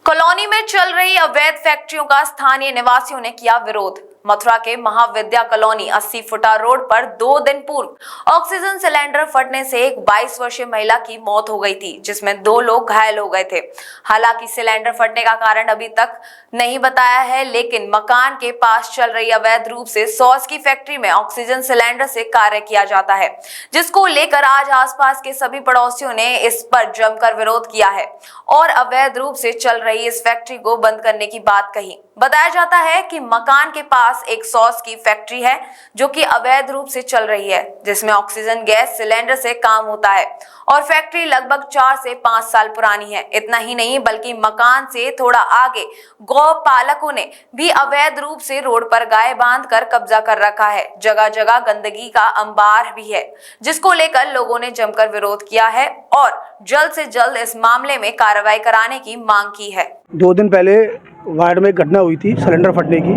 Colony में चल रही अवैध फैक्ट्रियों का स्थानीय निवासियों ने किया विरोध। मथुरा के महाविद्या कॉलोनी 80 फुटा रोड पर 2 दिन पूर्व ऑक्सीजन सिलेंडर फटने से एक 22 वर्षीय महिला की मौत हो गई थी, जिसमें 2 लोग घायल हो गए थे। हालांकि सिलेंडर फटने का कारण अभी तक नहीं बताया है, लेकिन मकान के पास चल रही अवैध रूप से सॉस की फैक्ट्री में ऑक्सीजन सिलेंडर से कार्य किया जाता है, जिसको लेकर आज आसपास के सभी पड़ोसियों ने इस पर जमकर विरोध किया है और अवैध रूप से चल रही इस फैक्ट्री को बंद करने की बात कही। बताया जाता है कि मकान के पास एक सॉस की फैक्ट्री है जो कि अवैध रूप से चल रही है, जिसमें ऑक्सीजन गैस सिलेंडर से काम होता है और फैक्ट्री लगभग 4 से 5 साल पुरानी है। इतना ही नहीं बल्कि मकान से थोड़ा आगे गौ पालकों ने भी अवैध रूप से रोड पर गाय बांधकर कब्जा कर रखा है। जगह जगह गंदगी का अंबार भी है, जिसको लेकर लोगों ने जमकर विरोध किया है और जल्द से जल्द इस मामले में कार्रवाई कराने की मांग की है। 2 दिन पहले वार्ड में एक घटना हुई थी सिलेंडर फटने की,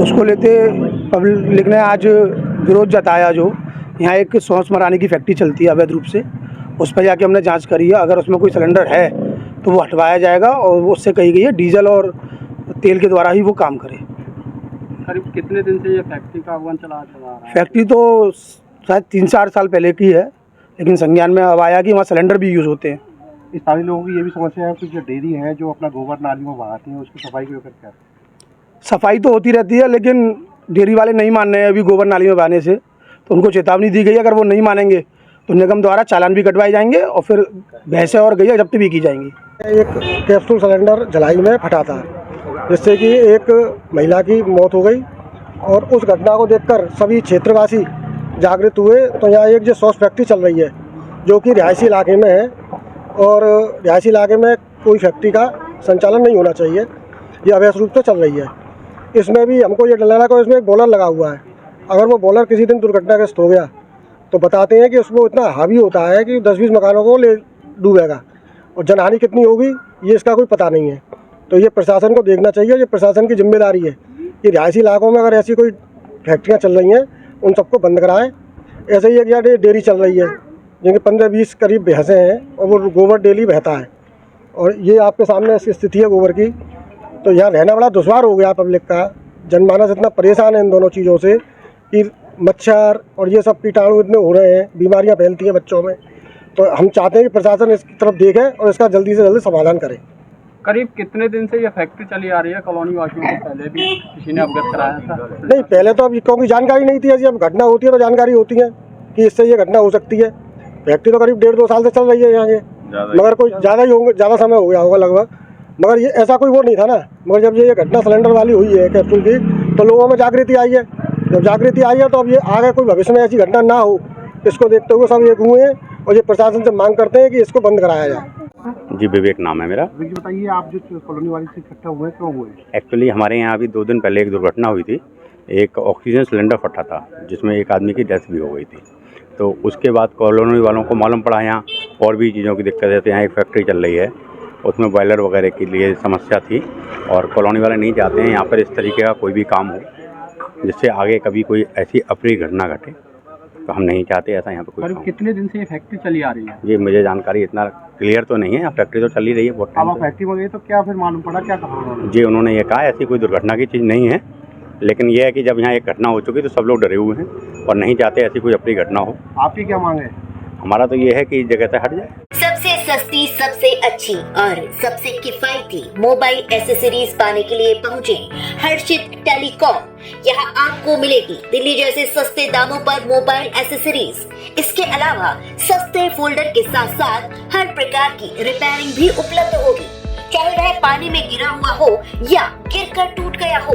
उसको लेते पब्लिक ने आज विरोध जताया। जो यहाँ एक सॉस मराने की फैक्ट्री चलती है अवैध रूप से, उस पर जाके हमने जांच करी है। अगर उसमें कोई सिलेंडर है तो वो हटवाया जाएगा और उससे कही गई है डीजल और तेल के द्वारा ही वो काम करे। करीब कितने दिन से ये फैक्ट्री का अवगन चला रहा है? फैक्ट्री तो शायद 3-4 साल पहले की है, लेकिन संज्ञान में अब आया कि वहाँ सिलेंडर भी यूज़ होते हैं। इस सारे लोगों की ये भी समस्या है कि जो डेयरी है जो अपना गोबर नाली में बहाती है, उसकी सफाई के ऊपर क्या? सफाई तो होती रहती है, लेकिन डेयरी वाले नहीं मान रहे हैं अभी गोबर नाली में बहाने से, तो उनको चेतावनी दी गई है। अगर वो नहीं मानेंगे तो निगम द्वारा चालान भी कटवाए जाएंगे और फिर भैंसें और गैया जब्त भी की जाएंगी। एक कैप्सूल सिलेंडर जलाई में फटा था, जिससे कि एक महिला की मौत हो गई और उस घटना को देखकर सभी क्षेत्रवासी जागृत हुए। तो यहाँ एक जो सॉस फैक्ट्री चल रही है जो कि रिहायशी इलाके में है और रिहायशी इलाके में कोई फैक्ट्री का संचालन नहीं होना चाहिए, ये अवैध रूप से चल रही है। इसमें भी हमको ये डर लग रहा है कि इसमें एक बॉलर लगा हुआ है। अगर वो बॉलर किसी दिन दुर्घटनाग्रस्त हो गया तो बताते हैं कि उसमें इतना हावी होता है कि 10-20 मकानों को ले डूबेगा और जनहानि कितनी होगी ये इसका कोई पता नहीं है। तो ये प्रशासन को देखना चाहिए, ये प्रशासन की जिम्मेदारी है कि रिहायशी इलाकों में अगर ऐसी कोई फैक्ट्रियाँ चल रही हैं उन सबको बंद कराएं। ऐसे ही एक यहाँ डेयरी चल रही है जिनके 15-20 करीब भैंसें हैं और वो गोबर डेली बहता है और ये आपके सामने ऐसी स्थिति है गोबर की। तो यहाँ रहना बड़ा दुश्वार हो गया पब्लिक का। जनमानस इतना परेशान है इन दोनों चीज़ों से कि मच्छर और ये सब कीटाणु इतने हो रहे हैं, बीमारियाँ फैलती हैं बच्चों में। तो हम चाहते हैं कि प्रशासन इसकी तरफ देखे और इसका जल्दी से जल्दी समाधान करे। करीब कितने दिन से ये फैक्ट्री चली आ रही है? कॉलोनी वासियों को पहले भी किसी ने अवगत कराया था? नहीं, पहले तो अभी क्योंकि जानकारी नहीं थी। जब घटना होती है तो जानकारी होती है कि इससे ये घटना हो सकती है। फैक्ट्री तो करीब 1.5-2 साल से चल रही है यहाँ के, मगर कोई ज़्यादा ही होंगे, ज़्यादा समय हो गया होगा लगभग, मगर ये ऐसा कोई वो नहीं था ना। मगर जब ये घटना सिलेंडर वाली हुई है कैप्सूल की, तो लोगों में जागृति आई है। जब जागृति आई है तो अब ये आगे कोई भविष्य में ऐसी घटना ना हो, इसको देखते हुए सब एक हुए हैं और ये प्रशासन से मांग करते हैं कि इसको बंद कराया जाए। जी, विवेक नाम है मेरा। विवेक जी बताइए, आप जो कॉलोनी वाली से इकट्ठा हुए क्यों हुए? एक्चुअली हमारे यहाँ अभी 2 दिन पहले एक दुर्घटना हुई थी। एक ऑक्सीजन सिलेंडर फटा था जिसमें एक आदमी की डेथ भी हो गई थी। तो उसके बाद कॉलोनी वालों को मालूम पड़ा यहाँ और भी चीज़ों की दिक्कत है। तो यहाँ एक फैक्ट्री चल रही है, उसमें बॉयलर वगैरह के लिए समस्या थी और कॉलोनी वाले नहीं चाहते हैं यहाँ पर इस तरीके का कोई भी काम हो जिससे आगे कभी कोई ऐसी अप्रिय घटना घटे। तो हम नहीं चाहते ऐसा यहाँ पर कोई काम। कितने दिन से ये फैक्ट्री चली आ रही है? ये मुझे जानकारी इतना क्लियर तो नहीं है। फैक्ट्री तो चल ही रही है बहुत टाइम आप फैक्ट्री में गए तो क्या फिर मालूम पड़ा, क्या कहा उन्होंने? जी, उन्होंने ये कहा ऐसी कोई दुर्घटना की चीज़ नहीं है, लेकिन यह है कि जब यहाँ एक घटना हो चुकी तो सब लोग डरे हुए हैं और नहीं चाहते ऐसी कोई अप्रिय घटना हो। आपकी क्या मांग है? हमारा तो ये है कि इस जगह से हट जाए। सबसे सस्ती, सबसे अच्छी और सबसे किफायती मोबाइल एसेसरीज पाने के लिए पहुँचे हर्षित टेलीकॉम। यहाँ आपको मिलेगी दिल्ली जैसे सस्ते दामों पर मोबाइल एसेसरीज। इसके अलावा सस्ते फोल्डर के साथ साथ हर प्रकार की रिपेयरिंग भी उपलब्ध होगी, चाहे वह पानी में गिरा हुआ हो या गिरकर टूट गया हो।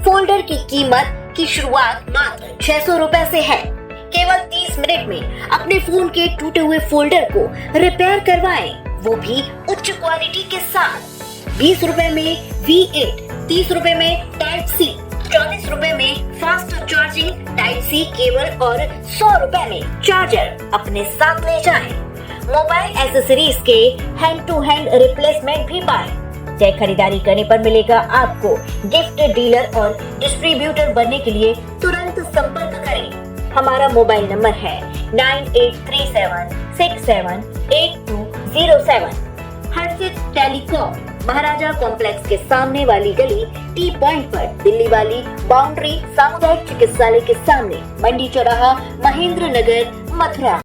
फोल्डर की कीमत की शुरुआत मात्र 600 रुपए से है। केवल 30 मिनट में अपने फोन के टूटे हुए फोल्डर को रिपेयर करवाएं, वो भी उच्च क्वालिटी के साथ। 20 रुपए में V8, 30 रुपए में टाइप सी, 40 रुपए में fast charging type C cable और 100 रुपए में चार्जर अपने साथ ले जाएं। मोबाइल एसेसरीज के हैंड टू हैंड रिप्लेसमेंट भी पाएं। चाहे खरीदारी करने पर मिलेगा आपको गिफ्ट, डीलर और डिस्ट्रीब्यूटर बनने के लिए तुरंत संपर्क करें। हमारा मोबाइल नंबर है 9837678207। हर्षित टेलीकॉम, महाराजा कॉम्प्लेक्स के सामने वाली गली टी पॉइंट पर, दिल्ली वाली बाउंड्री सामुदायिक चिकित्सालय के सामने, मंडी चौराहा, महेंद्र नगर, मथुरा।